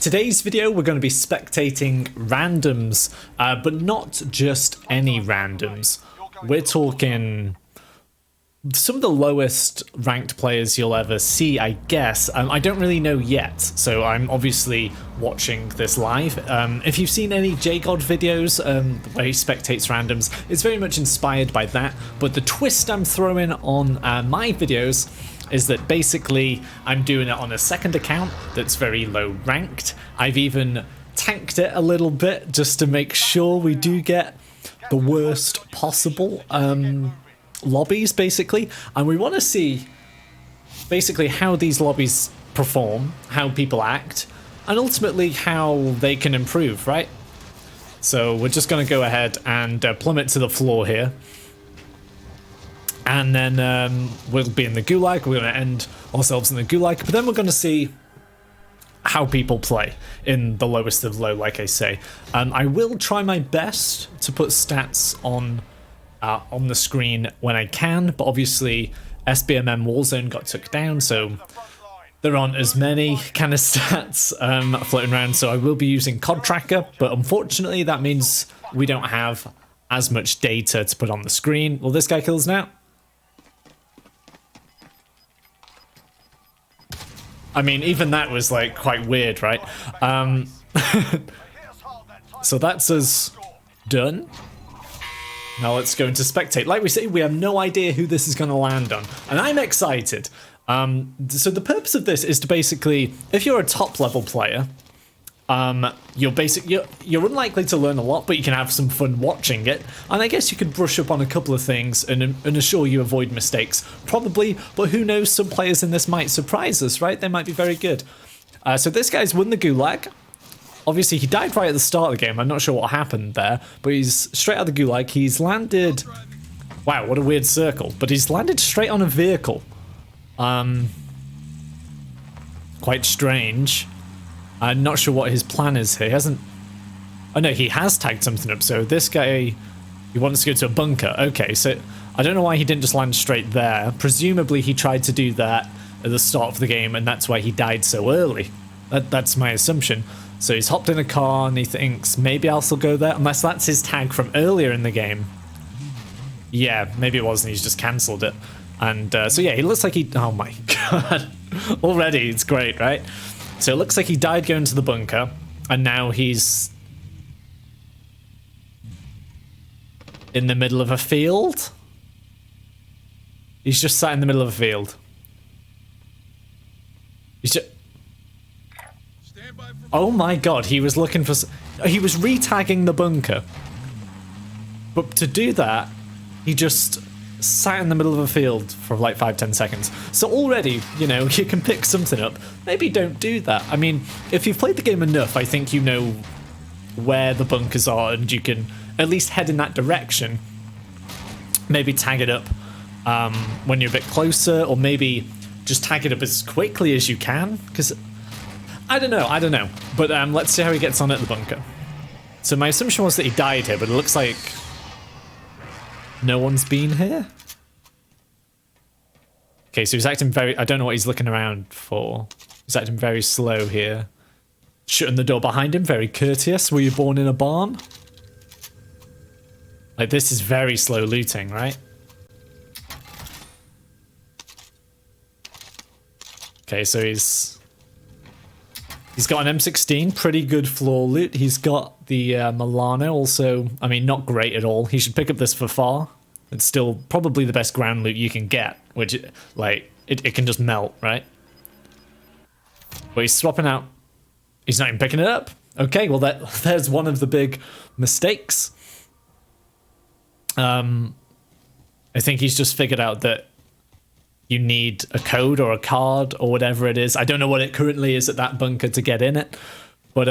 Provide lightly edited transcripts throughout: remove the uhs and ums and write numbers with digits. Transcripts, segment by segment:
Today's video we're going to be spectating randoms, but not just any randoms. We're talking some of the lowest ranked players you'll ever see, I guess. I don't really know yet, so I'm obviously watching this live. If you've seen any JGOD videos where he spectates randoms, it's very much inspired by that, but the twist I'm throwing on my videos is that basically I'm doing it on a second account that's very low ranked. I've even tanked it a little bit just to make sure we do get the worst possible lobbies, basically, and we want to see basically how these lobbies perform, how people act, and ultimately how they can improve, right? So we're just going to go ahead and plummet to the floor here, and then we'll be in the gulag. We're going to end ourselves in the gulag, but then we're going to see how people play in the lowest of low, like I say. I will try my best to put stats on the screen when I can, but obviously SBMM Warzone got took down, so there aren't as many kind of stats floating around, so I will be using COD Tracker, but unfortunately that means we don't have as much data to put on the screen. Well, this guy kills now. I mean, even that was like quite weird, right? So that's us done. Now let's go into spectate. Like we say, we have no idea who this is going to land on, and I'm excited. So the purpose of this is to basically, if you're a top level player, you're unlikely to learn a lot, but you can have some fun watching it, and I guess you could brush up on a couple of things and assure you avoid mistakes, probably. But who knows? Some players in this might surprise us, right? They might be very good. So this guy's won the gulag. Obviously, he died right at the start of the game. I'm not sure what happened there, but he's straight out of the gulag. He's landed... Wow, what a weird circle. But he's landed straight on a vehicle. Quite strange. I'm not sure what his plan is here. He hasn't... Oh, no, he has tagged something up. So this guy, he wants to go to a bunker. Okay, so I don't know why he didn't just land straight there. Presumably, he tried to do that at the start of the game, and that's why he died so early. That's my assumption. So he's hopped in a car and he thinks, maybe I'll still go there, unless that's his tag from earlier in the game. Yeah, maybe it wasn't, he's just cancelled it. And so yeah, he looks like he... Oh my god. Already, it's great, right? So it looks like he died going to the bunker, and now he's in the middle of a field? He's just sat in the middle of a field. He's just... Oh my god, he was looking for... He was re-tagging the bunker. But to do that, he just sat in the middle of a field for like 5-10 seconds. So already, you know, you can pick something up. Maybe don't do that. I mean, if you've played the game enough, I think you know where the bunkers are and you can at least head in that direction. Maybe tag it up when you're a bit closer, or maybe just tag it up as quickly as you can, because... I don't know. But let's see how he gets on at the bunker. So my assumption was that he died here, but it looks like no one's been here. Okay, so he's acting very... I don't know what he's looking around for. He's acting very slow here. Shutting the door behind him, very courteous. Were you born in a barn? Like, this is very slow looting, right? Okay, so he's got an M16, pretty good floor loot. He's got the Milano, also, I mean, not great at all. He should pick up this for far. It's still probably the best ground loot you can get, which, like, it can just melt, right? But he's swapping out. He's not even picking it up. Okay, well, there's one of the big mistakes. I think he's just figured out that you need a code or a card or whatever it is. I don't know what it currently is at that bunker to get in it. But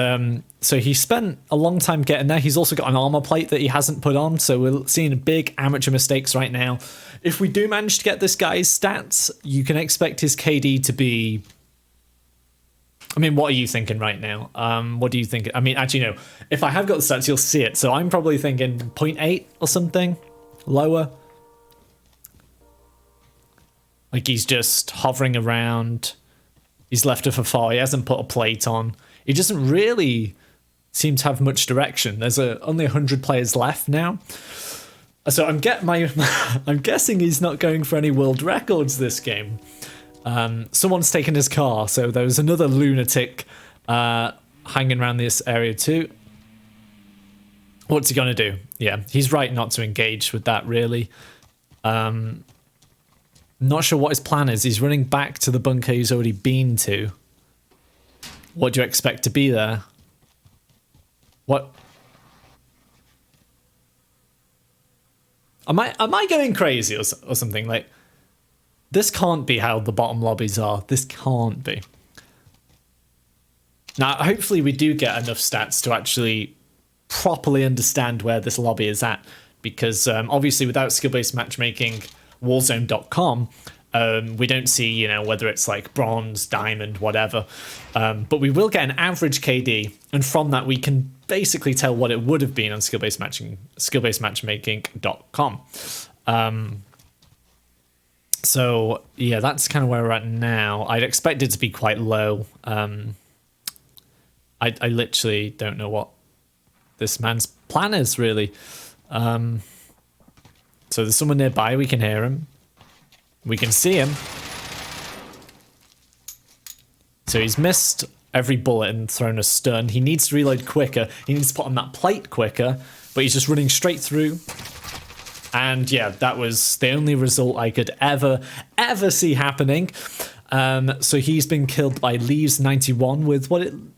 so he spent a long time getting there. He's also got an armor plate that he hasn't put on. So we're seeing big amateur mistakes right now. If we do manage to get this guy's stats, you can expect his KD to be... I mean, what are you thinking right now? What do you think? I mean, actually, no. If I have got the stats, you'll see it. So I'm probably thinking 0.8 or something. Lower. Like, he's just hovering around. He's left her for far. He hasn't put a plate on. He doesn't really seem to have much direction. There's only 100 players left now. So I'm guessing he's not going for any world records this game. Someone's taken his car, so there was another lunatic hanging around this area too. What's he gonna do? Yeah, he's right not to engage with that, really. Not sure what his plan is. He's running back to the bunker he's already been to. What do you expect to be there? What? Am I going crazy or something? Like, this can't be how the bottom lobbies are. This can't be. Now, hopefully we do get enough stats to actually properly understand where this lobby is at, because obviously without skill-based matchmaking, Warzone.com, we don't see, you know, whether it's like bronze, diamond, whatever. But we will get an average KD, and from that we can basically tell what it would have been on skill-based matchmaking.com. So yeah, that's kind of where we're at now. I'd expect it to be quite low. I literally don't know what this man's plan is, really. So there's someone nearby. We can hear him. We can see him. So he's missed every bullet and thrown a stun. He needs to reload quicker. He needs to put on that plate quicker, but he's just running straight through. And yeah, that was the only result I could ever see happening. So he's been killed by Leaves91 with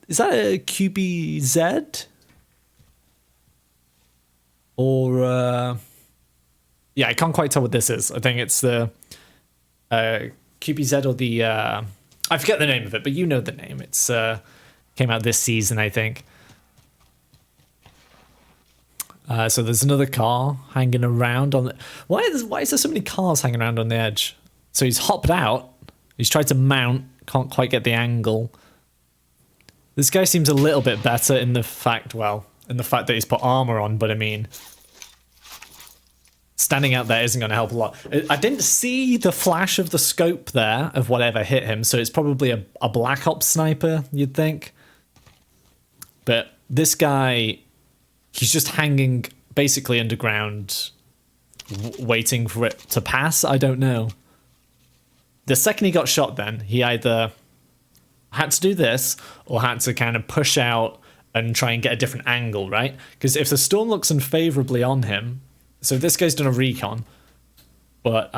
is that a QBZ? Or yeah, I can't quite tell what this is. I think it's the QBZ or the I forget the name of it, but you know the name. It's came out this season, I think. So there's another car hanging around on the... Why is there so many cars hanging around on the edge? So he's hopped out. He's tried to mount. Can't quite get the angle. This guy seems a little bit better in the fact that he's put armor on, but I mean, standing out there isn't going to help a lot. I didn't see the flash of the scope there of whatever hit him, so it's probably a Black Ops sniper, you'd think. But this guy... He's just hanging basically underground, waiting for it to pass. I don't know. The second he got shot then, he either had to do this or had to kind of push out and try and get a different angle, right? Because if the storm looks unfavorably on him, so this guy's done a recon, but,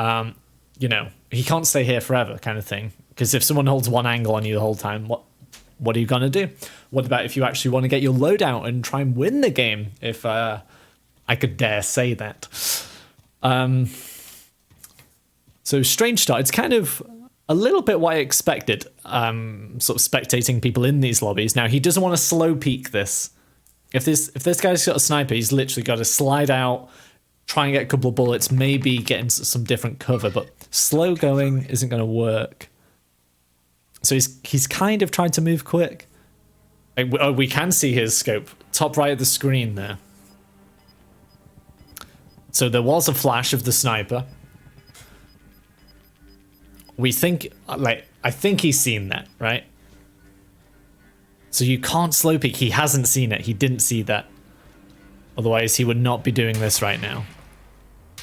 you know, he can't stay here forever kind of thing. Because if someone holds one angle on you the whole time, what are you going to do? What about if you actually want to get your loadout and try and win the game, if I could dare say that? So strange start. It's kind of a little bit what I expected, sort of spectating people in these lobbies. Now, he doesn't want to slow peek this. If this guy's got a sniper, he's literally got to slide out, try and get a couple of bullets, maybe get into some different cover, but slow going isn't going to work. So he's kind of trying to move quick. Oh, we can see his scope. Top right of the screen there. So there was a flash of the sniper. We think, like, I think he's seen that, right? So you can't slow peek. He hasn't seen it. He didn't see that. Otherwise, he would not be doing this right now.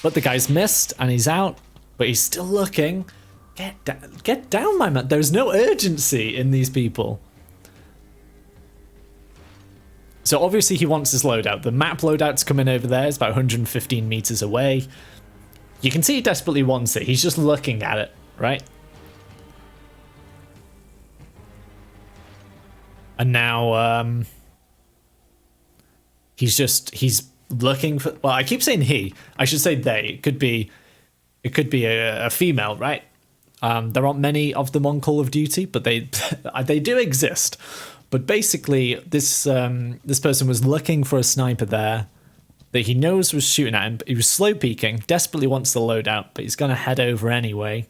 But the guy's missed and he's out, but he's still looking. Get down, my man. There's no urgency in these people. So obviously he wants his loadout. The map loadout's coming over there. It's about 115 meters away. You can see he desperately wants it. He's just looking at it, right? And now he's looking for... Well, I keep saying he. I should say they. It could be a female, right? There aren't many of them on Call of Duty, but they do exist. But basically, this person was looking for a sniper there that he knows was shooting at him. He was slow peeking, desperately wants the loadout, but he's going to head over anyway.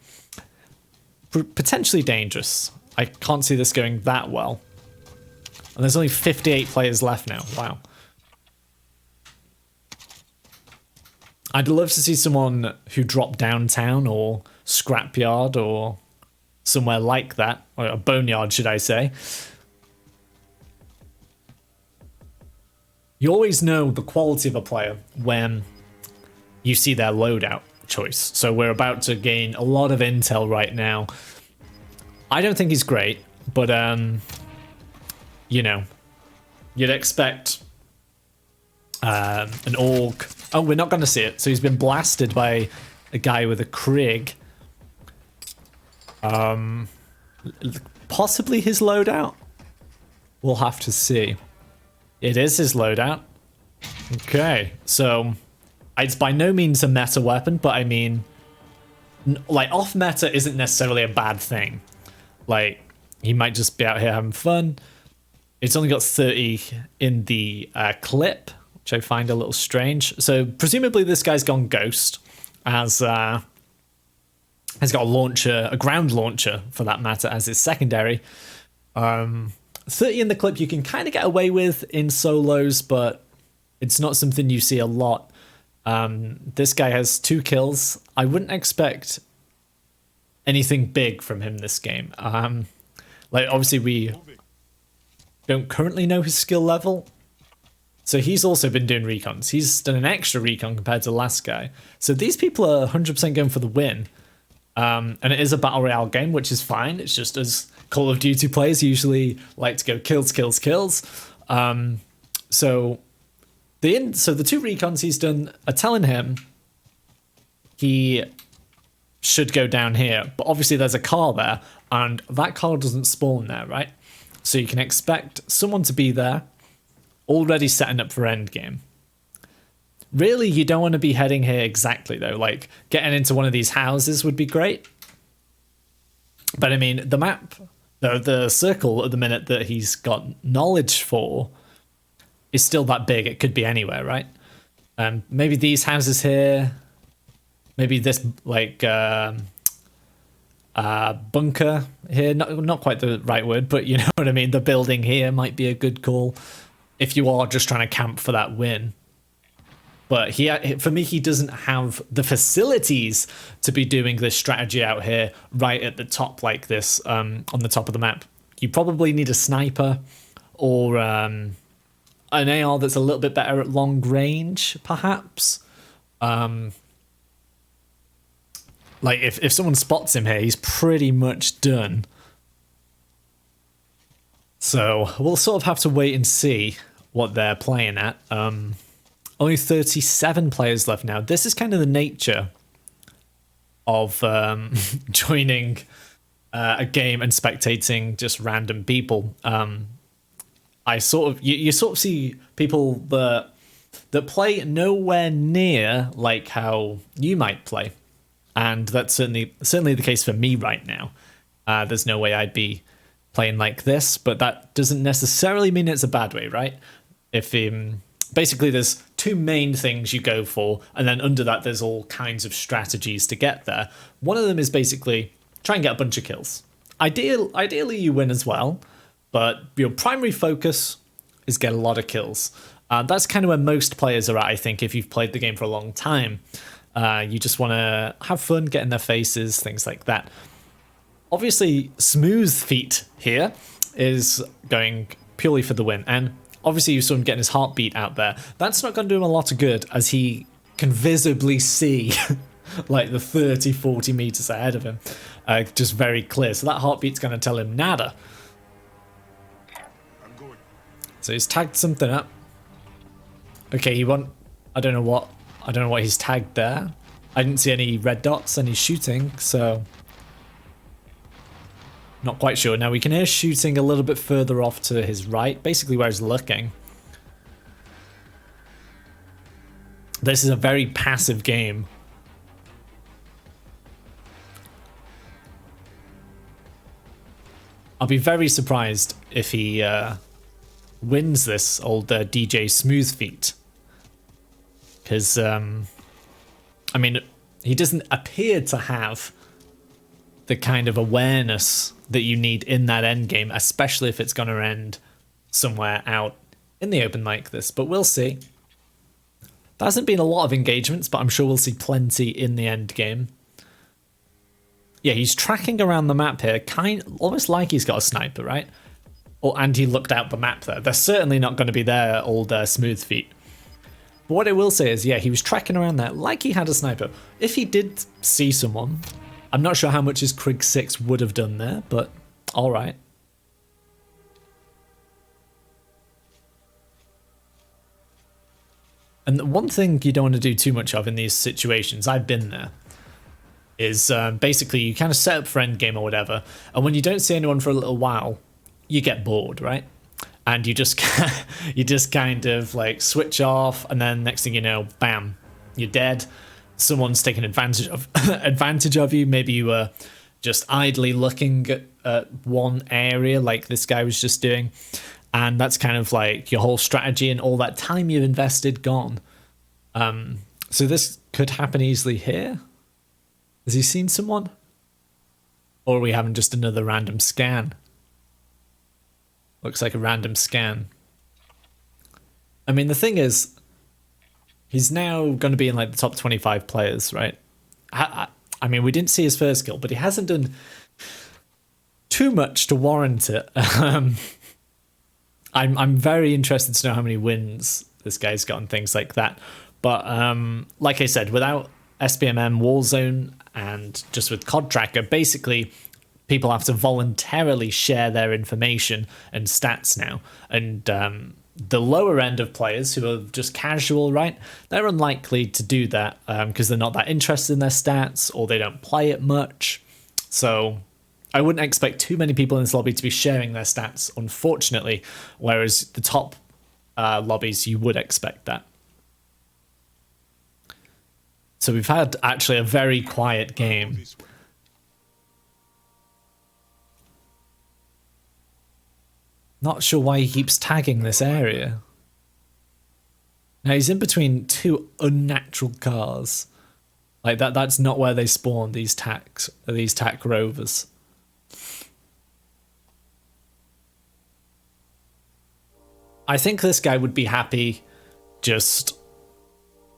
Potentially dangerous. I can't see this going that well. And there's only 58 players left now. Wow. I'd love to see someone who dropped downtown or scrapyard or somewhere like that, or a boneyard, should I say. You always know the quality of a player when you see their loadout choice. So we're about to gain a lot of intel right now. I don't think he's great, but you know, you'd expect an orc. Oh, we're not going to see it. So he's been blasted by a guy with a Krig. Possibly his loadout? We'll have to see. It is his loadout. Okay, so it's by no means a meta weapon, but I mean, like, off meta isn't necessarily a bad thing. Like, he might just be out here having fun. It's only got 30 in the clip, which I find a little strange. So presumably this guy's gone ghost, has got a launcher, a ground launcher for that matter, as his secondary. 30 in the clip you can kind of get away with in solos, but it's not something you see a lot. This guy has 2 kills. I wouldn't expect anything big from him this game. Like, obviously we don't currently know his skill level. So he's also been doing recons. He's done an extra recon compared to the last guy. So these people are 100% going for the win. And it is a battle royale game, which is fine. It's just, as Call of Duty players usually like to go kills, kills, kills. So the 2 recons he's done are telling him he should go down here. But obviously there's a car there, and that car doesn't spawn there, right? So you can expect someone to be there, already setting up for endgame. Really, you don't want to be heading here exactly, though. Like, getting into one of these houses would be great. But I mean, the map, the circle at the minute that he's got knowledge for is still that big. It could be anywhere, right? Maybe these houses here. Maybe this, like, bunker here. Not quite the right word, but you know what I mean. The building here might be a good call if you are just trying to camp for that win. But for me, he doesn't have the facilities to be doing this strategy out here right at the top like this, on the top of the map. You probably need a sniper or an AR that's a little bit better at long range, perhaps. Like, if someone spots him here, he's pretty much done. So we'll sort of have to wait and see what they're playing at. Only 37 players left now. This is kind of the nature of joining a game and spectating just random people. You sort of see people that play nowhere near like how you might play, and that's certainly the case for me right now. There's no way I'd be playing like this, but that doesn't necessarily mean it's a bad way, right? If basically there's 2 main things you go for, and then under that there's all kinds of strategies to get there. One of them is basically try and get a bunch of kills. Ideally you win as well, but your primary focus is get a lot of kills. That's kind of where most players are at, I think, if you've played the game for a long time. You just want to have fun, get in their faces, things like that. Obviously, Smooth Feet here is going purely for the win, and obviously you saw him getting his heartbeat out there. That's not going to do him a lot of good, as he can visibly see like the 30, 40 meters ahead of him, just very clear. So that heartbeat's going to tell him nada. So he's tagged something up. Okay, I don't know what he's tagged there. I didn't see any red dots, and he's shooting, so not quite sure. Now we can hear shooting a little bit further off to his right, basically where he's looking. This is a very passive game. I'll be very surprised if he wins this old DJ Smooth Feet. Because, I mean, he doesn't appear to have the kind of awareness that you need in that end game, especially if it's going to end somewhere out in the open like this. But we'll see. There hasn't been a lot of engagements, but I'm sure we'll see plenty in the end game. Yeah, he's tracking around the map here, almost like he's got a sniper, right? and he looked out the map there. They're certainly not going to be there, old smooth feet. But what I will say is, yeah, he was tracking around there like he had a sniper. If he did see someone, I'm not sure how much his Krig 6 would have done there, but all right. And one thing you don't want to do too much of in these situations, I've been there, is basically you kind of set up for endgame or whatever, and when you don't see anyone for a little while, you get bored, right? And you just kind of like switch off, and then next thing you know, bam, you're dead. Someone's taking advantage of you. Maybe you were just idly looking at one area like this guy was just doing, and that's kind of like your whole strategy and all that time you've invested gone. So this could happen easily here. Has he seen someone? Or are we having just another random scan? Looks like a random scan. I mean, the thing is, he's now going to be in like the top 25 players, right? I mean, we didn't see his first kill, but he hasn't done too much to warrant it. I'm very interested to know how many wins this guy's got and things like that. But like I said, without SBMM, Warzone, and just with COD Tracker, basically people have to voluntarily share their information and stats now. And the lower end of players who are just casual, right, they're unlikely to do that because they're not that interested in their stats or they don't play it much. So I wouldn't expect too many people in this lobby to be sharing their stats, unfortunately, whereas the top lobbies, you would expect that. So we've had actually a very quiet game. Not sure why he keeps tagging this area. Now he's in between two unnatural cars. Like that's not where they spawn, these tac rovers. I think this guy would be happy just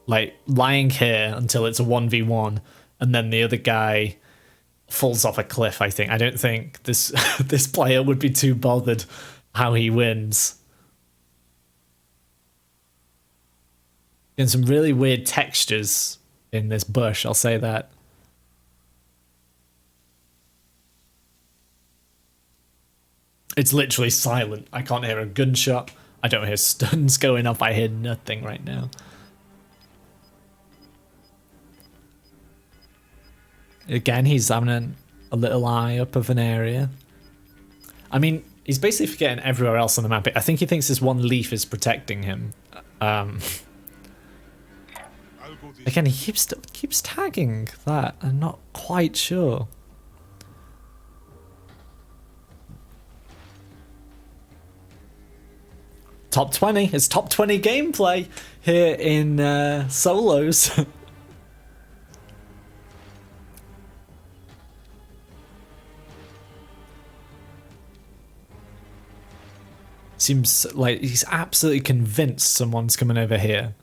like lying here until it's a 1v1 and then the other guy falls off a cliff, I think. I don't think this this player would be too bothered how he wins. And some really weird textures in this bush, I'll say that. It's literally silent. I can't hear a gunshot. I don't hear stuns going off. I hear nothing right now. Again, he's having a little eye up of an area. I mean, he's basically forgetting everywhere else on the map. I think he thinks this one leaf is protecting him. Again, he keeps tagging that. I'm not quite sure. Top 20. It's top 20 gameplay here in solos. Seems like he's absolutely convinced someone's coming over here.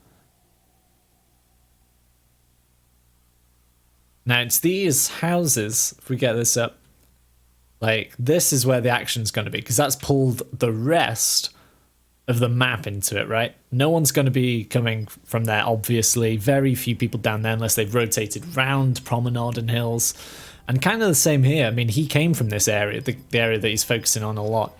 Now it's these houses, if we get this up, like this is where the action's going to be, because that's pulled the rest of the map into it, right? No one's going to be coming from there, obviously. Very few people down there unless they've rotated round Promenade and Hills. And kind of the same here. I mean, he came from this area, the area that he's focusing on a lot.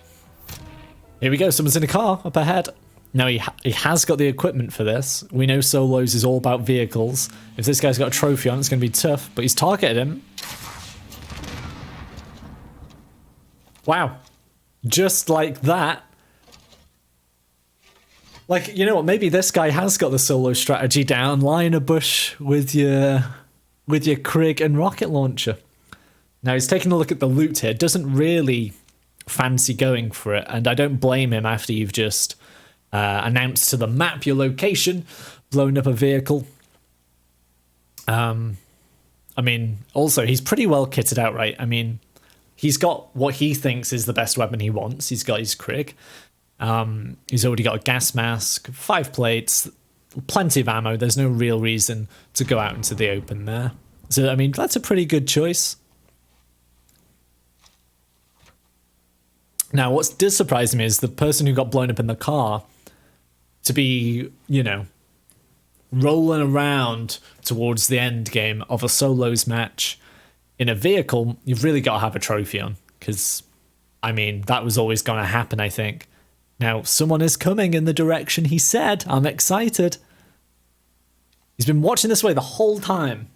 Here we go, someone's in a car up ahead. Now he has got the equipment for this. We know solos is all about vehicles. If this guy's got a trophy on, it's going to be tough, but he's targeted him. Wow. Just like that. Like, you know what, maybe this guy has got the solo strategy down. Lie in a bush with your Krig and rocket launcher. Now he's taking a look at the loot here. Doesn't really fancy going for it, and I don't blame him after you've just announced to the map your location, blown up a vehicle. I mean, also, he's pretty well kitted out, right? I mean, he's got what he thinks is the best weapon he wants. He's got his Krig. He's already got a gas mask, 5 plates, plenty of ammo. There's no real reason to go out into the open there. So, I mean, that's a pretty good choice. Now, what does surprise me is the person who got blown up in the car to be, you know, rolling around towards the end game of a solos match in a vehicle. You've really got to have a trophy on, because, I mean, that was always going to happen, I think. Now, someone is coming in the direction he said. I'm excited. He's been watching this way the whole time.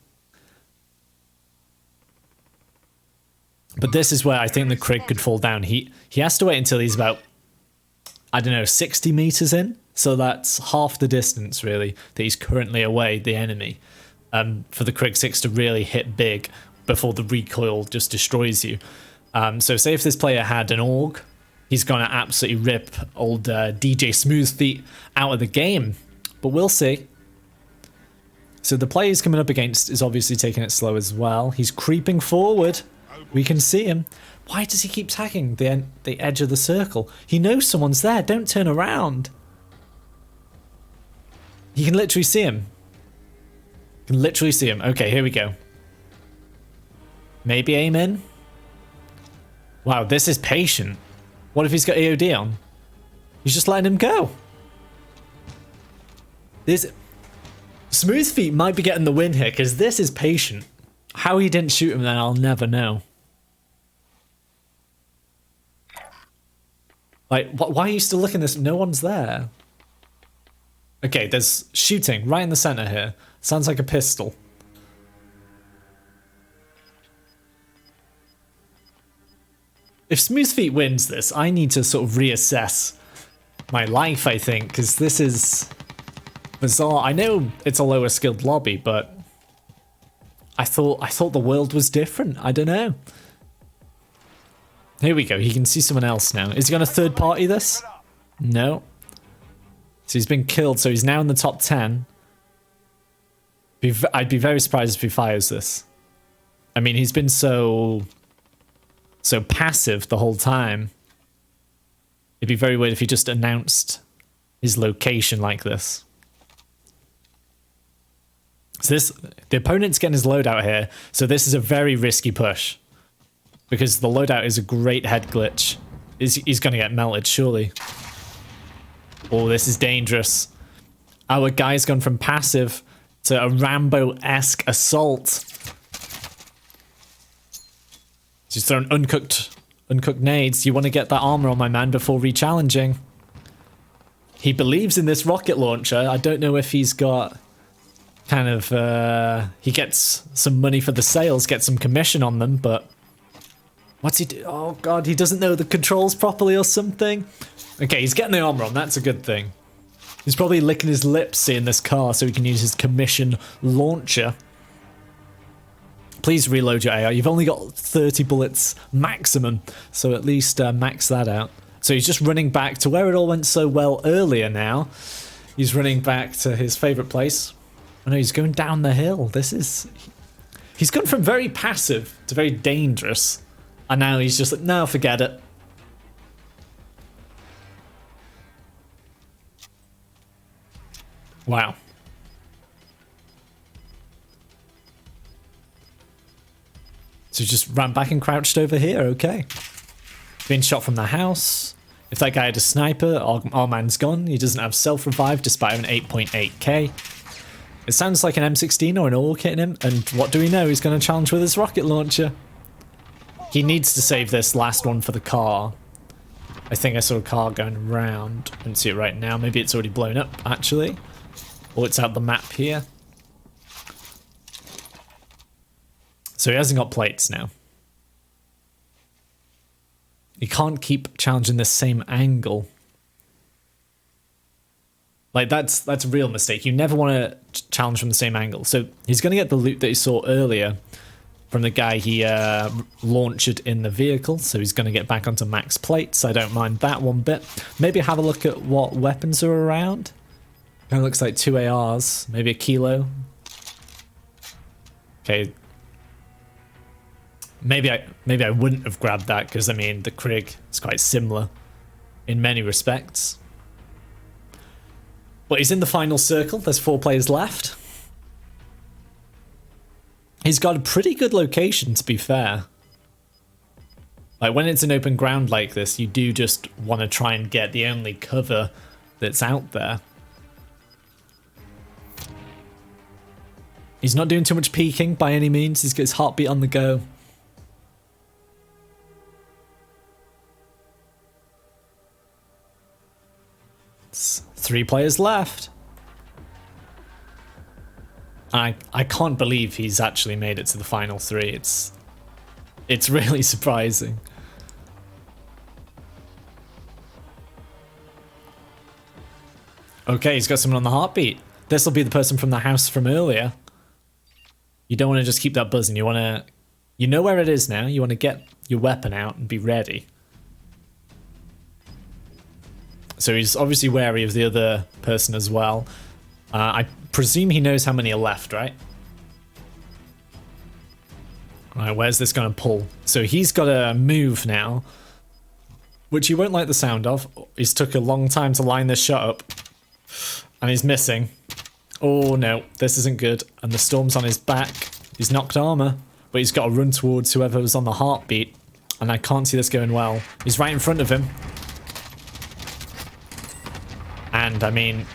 But this is where I think the Krig could fall down. He has to wait until he's about, I don't know, 60 meters in. So that's half the distance, really, that he's currently away, the enemy, for the Krig 6 to really hit big before the recoil just destroys you. So say if this player had an AUG, he's going to absolutely rip old DJ Smoothfeet out of the game. But we'll see. So the player he's coming up against is obviously taking it slow as well. He's creeping forward. We can see him. Why does he keep tagging the edge of the circle? He knows someone's there. Don't turn around. You can literally see him. You can literally see him. Okay, here we go. Maybe aim in. Wow, this is patient. What if he's got AOD on? He's just letting him go. Smoothfeet might be getting the win here, because this is patient. How he didn't shoot him then, I'll never know. Like, why are you still looking at this? No one's there. Okay, there's shooting right in the center here. Sounds like a pistol. If Smoothfeet wins this, I need to sort of reassess my life, I think, because this is bizarre. I know it's a lower skilled lobby, but I thought the world was different. I don't know. Here we go. He can see someone else now. Is he going to third party this? No. So he's been killed, so he's now in the top 10. I'd be very surprised if he fires this. I mean, he's been so passive the whole time. It'd be very weird if he just announced his location like this. So the opponent's getting his loadout here, so this is a very risky push. Because the loadout is a great head glitch. He's going to get melted, surely. Oh, this is dangerous. Our guy's gone from passive to a Rambo-esque assault. He's thrown uncooked nades. You want to get that armor on my man before re-challenging. He believes in this rocket launcher. I don't know if he's got kind of... he gets some money for the sales, gets some commission on them, but... What's he do? Oh god, he doesn't know the controls properly or something. Okay, he's getting the armor on. That's a good thing. He's probably licking his lips seeing this car so he can use his commission launcher. Please reload your AR. You've only got 30 bullets maximum, so at least max that out. So he's just running back to where it all went so well earlier now. He's running back to his favourite place. Oh no, he's going down the hill. He's gone from very passive to very dangerous. And now he's just like, no, forget it. Wow. So he just ran back and crouched over here, okay. Being shot from the house. If that guy had a sniper, our man's gone. He doesn't have self-revive despite having 8.8k. It sounds like an M16 or an AUG hitting him. And what do we know? He's going to challenge with his rocket launcher. He needs to save this last one for the car. I think I saw a car going around. I don't see it right now. Maybe it's already blown up, actually. Or it's out the map here. So he hasn't got plates now. He can't keep challenging this same angle. Like, that's a real mistake. You never want to challenge from the same angle. So he's going to get the loot that he saw earlier from the guy he launched in the vehicle, so he's going to get back onto max plates. I don't mind that one bit. Maybe have a look at what weapons are around. Kind of looks like 2 ARs, maybe a kilo. Okay. Maybe I wouldn't have grabbed that because, I mean, the Krig is quite similar in many respects. But he's in the final circle. There's 4 players left. He's got a pretty good location, to be fair. Like when it's an open ground like this, you do just want to try and get the only cover that's out there. He's not doing too much peeking by any means. He's got his heartbeat on the go. It's 3 players left. I can't believe he's actually made it to the final 3. It's really surprising. Okay, he's got someone on the heartbeat. This will be the person from the house from earlier. You don't want to just keep that buzzing. You want to... You know where it is now. You want to get your weapon out and be ready. So he's obviously wary of the other person as well. I presume he knows how many are left, right? Alright, where's this going to pull? So he's got to move now, which you won't like the sound of. He's took a long time to line this shot up, and he's missing. Oh no, this isn't good. And the storm's on his back. He's knocked armor, but he's got to run towards whoever was on the heartbeat, and I can't see this going well. He's right in front of him. And I mean,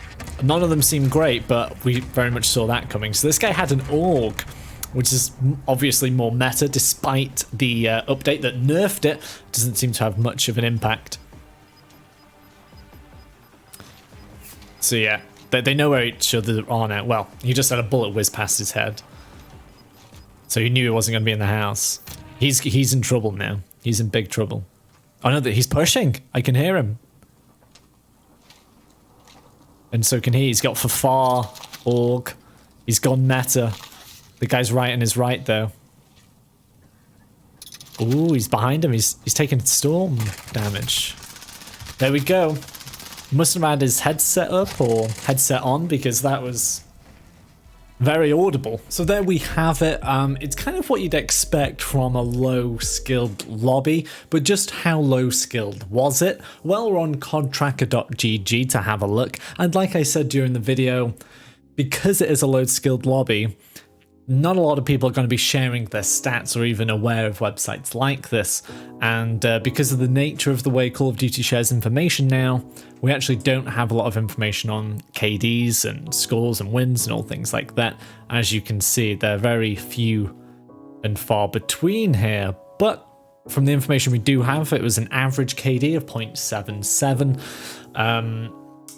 none of them seem great, but we very much saw that coming. So this guy had an AUG, which is obviously more meta, despite the update that nerfed it. Doesn't seem to have much of an impact. So yeah, they know where each other are now. Well, he just had a bullet whiz past his head. So he knew he wasn't going to be in the house. He's in trouble now. He's in big trouble. Oh no, he's pushing. I can hear him. And so can he. He's got for far AUG. He's gone meta. The guy's right on his right though. Ooh, he's behind him. He's taking storm damage. There we go. Must have had his headset up or headset on, because that was very audible. So there we have it. It's kind of what you'd expect from a low-skilled lobby, but just how low-skilled was it? Well, we're on codtracker.gg to have a look, and like I said during the video, because it is a low-skilled lobby, not a lot of people are going to be sharing their stats or even aware of websites like this, and because of the nature of the way Call of Duty shares information now, we actually don't have a lot of information on KDs and scores and wins and all things like that. As you can see, they're very few and far between here, but from the information we do have, it was an average KD of 0.77,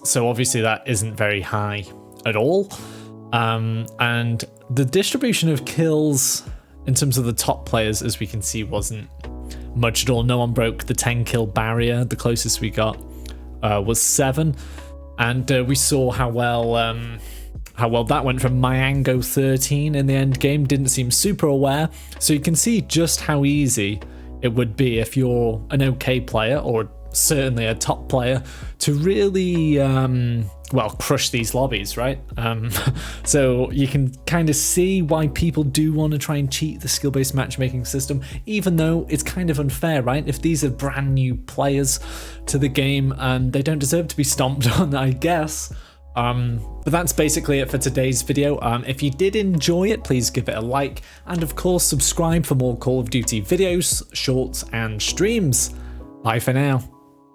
so obviously that isn't very high at all. And the distribution of kills in terms of the top players, as we can see, wasn't much at all. No one broke the 10 kill barrier. The closest we got was 7, and we saw how well that went from Myango 13 in the end game. Didn't seem super aware, so you can see just how easy it would be if you're an okay player, or certainly a top player, to really well, crush these lobbies, right? So you can kind of see why people do want to try and cheat the skill-based matchmaking system, even though it's kind of unfair, right? If these are brand new players to the game, they don't deserve to be stomped on, I guess. But that's basically it for today's video. If you did enjoy it, please give it a like, and of course subscribe for more Call of Duty videos, shorts, and streams. Bye for now.